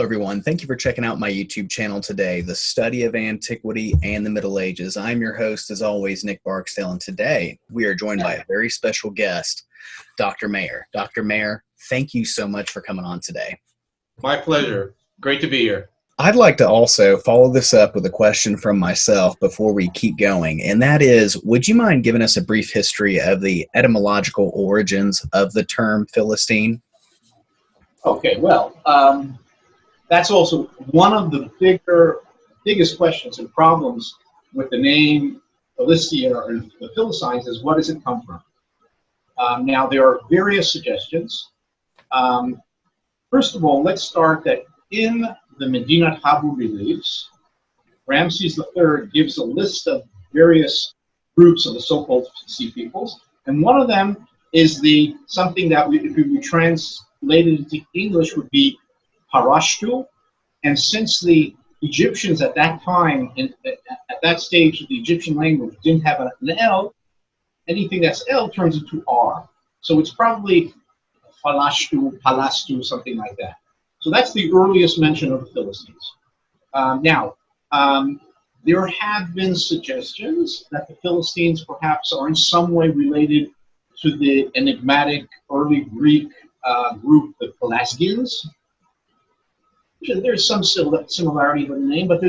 everyone. Thank you for checking out my YouTube channel today, The Study of Antiquity and the Middle Ages. I'm your host, as always, Nick Barksdale, and today we are joined by a very special guest, Dr. Maeir. Dr. Maeir, thank you so much for coming on today. My pleasure. Great to be here. I'd like to also follow this up with a question from myself before we keep going, and that is, would you mind giving us a brief history of the etymological origins of the term Philistine? Okay, well, that's also one of the biggest questions and problems with the name Philistia or the Philistines is, what does it come from? Now, there are various suggestions. First of all, let's start that in the Medinet Habu reliefs, Ramses III gives a list of various groups of the so-called Sea peoples, and one of them is something that if we translated into English would be Palastu. And since the Egyptians at that time, at that stage of the Egyptian language, didn't have an L, anything that's L turns into R. So it's probably Palastu, something like that. So that's the earliest mention of the Philistines. There have been suggestions that the Philistines perhaps are in some way related to the enigmatic early Greek group, the Pelasgians. There's some similarity with the name, but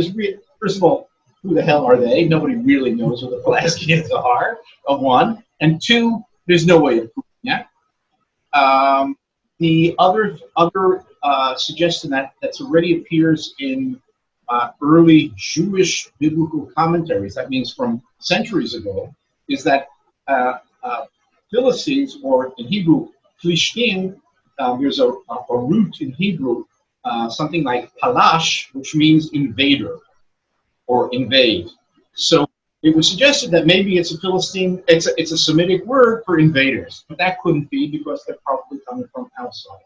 first of all, who the hell are they? Nobody really knows who the Pelasgians are, of one. And two, there's no way of proving that. The other suggestion that already appears in early Jewish biblical commentaries, that means from centuries ago, is that Philistines, or in Hebrew, Pilišti, there's a root in Hebrew, something like palash, which means invader or invade. So it was suggested that maybe it's a Philistine, it's a Semitic word for invaders, but that couldn't be because they're probably coming from outside.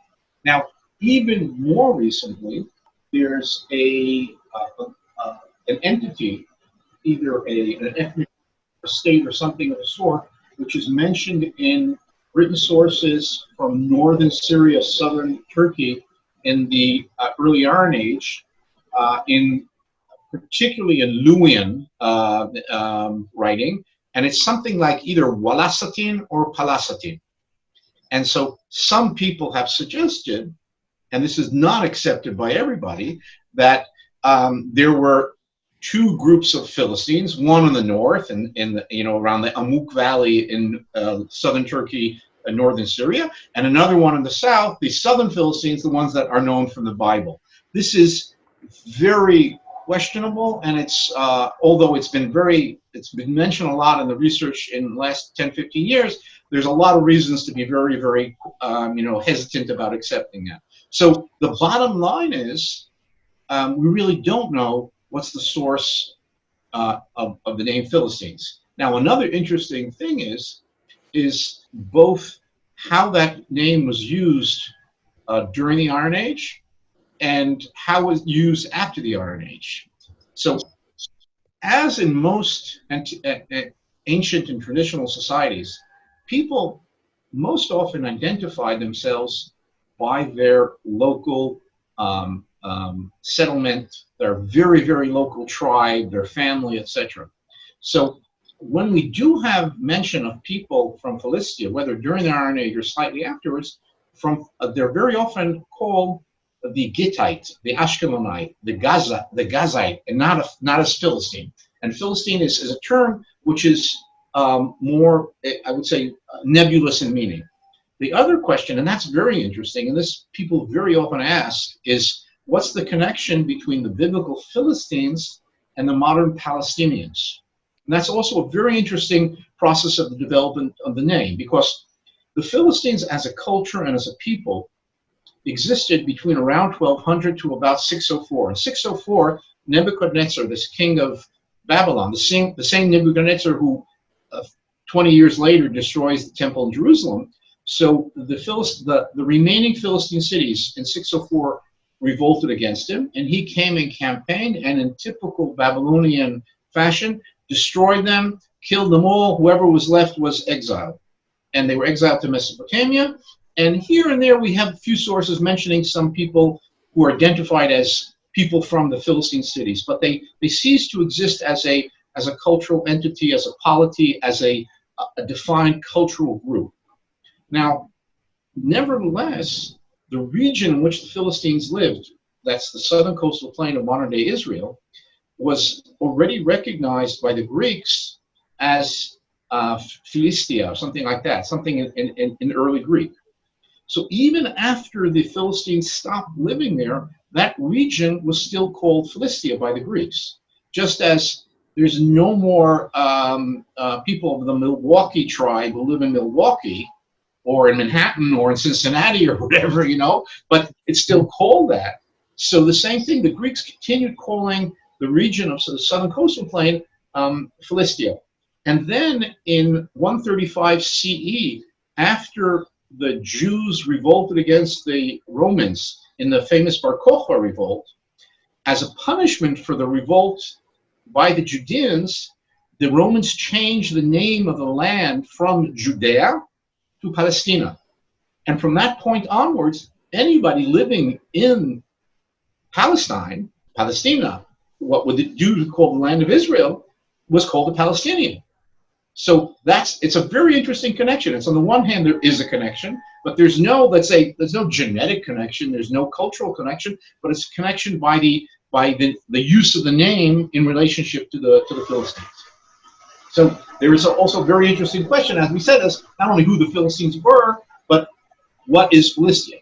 Now, even more recently, there's an entity, either an ethnic state or something of the sort, which is mentioned in written sources from northern Syria, southern Turkey, in the early Iron Age, particularly in Luwian writing, and it's something like either Walasatin or Palasatin. And so some people have suggested, and this is not accepted by everybody, that there were two groups of Philistines, one in the north and around the Amuk Valley in southern Turkey and northern Syria, and another one in the south, the southern Philistines, the ones that are known from the Bible. This is very questionable, and it's although it's been mentioned a lot in the research in the last 10-15 years, there's a lot of reasons to be very, very hesitant about accepting that. So the bottom line is we really don't know what's the source of the name Philistines. Now, another interesting thing is both how that name was used during the Iron Age and how it was used after the Iron Age. So, as in most ancient and traditional societies, people most often identify themselves by their local settlement, their very, very local tribe, their family, etc. So when we do have mention of people from Philistia, whether during the Iron Age or slightly afterwards, they're very often called the Gittite, the Ashkelonite, the Gazite, and not as Philistine. And Philistine is a term which is more, I would say, nebulous in meaning. The other question, and that's very interesting, and this people very often ask, is what's the connection between the biblical Philistines and the modern Palestinians? And that's also a very interesting process of the development of the name, because the Philistines as a culture and as a people existed between around 1200 to about 604. In 604, Nebuchadnezzar, this king of Babylon, the same Nebuchadnezzar who 20 years later destroys the temple in Jerusalem. So the remaining Philistine cities in 604 revolted against him, and he came and campaigned, and in typical Babylonian fashion, destroyed them, killed them all. Whoever was left was exiled. And they were exiled to Mesopotamia. And here and there we have a few sources mentioning some people who are identified as people from the Philistine cities, but they cease to exist as a cultural entity, as a polity, as a defined cultural group. Now, nevertheless, the region in which the Philistines lived, that's the southern coastal plain of modern-day Israel, was already recognized by the Greeks as Philistia, or something like that, something in early Greek. So even after the Philistines stopped living there, that region was still called Philistia by the Greeks. Just as there's no more people of the Milwaukee tribe who live in Milwaukee, or in Manhattan, or in Cincinnati, or whatever, but it's still called that. So the same thing, the Greeks continued calling the region of the southern coastal plain Philistia. And then in 135 CE, after the Jews revolted against the Romans in the famous Bar Kokhba revolt, as a punishment for the revolt by the Judeans, the Romans changed the name of the land from Judea to Palestina. And from that point onwards, anybody living in Palestine, Palestina, what would it do to call the land of Israel, was called a Palestinian. So it's a very interesting connection. It's on the one hand, there is a connection, but there's no genetic connection, there's no cultural connection, but it's a connection by the use of the name in relationship to the Philistines. So there is also a very interesting question, as we said, as not only who the Philistines were, but what is Philistia?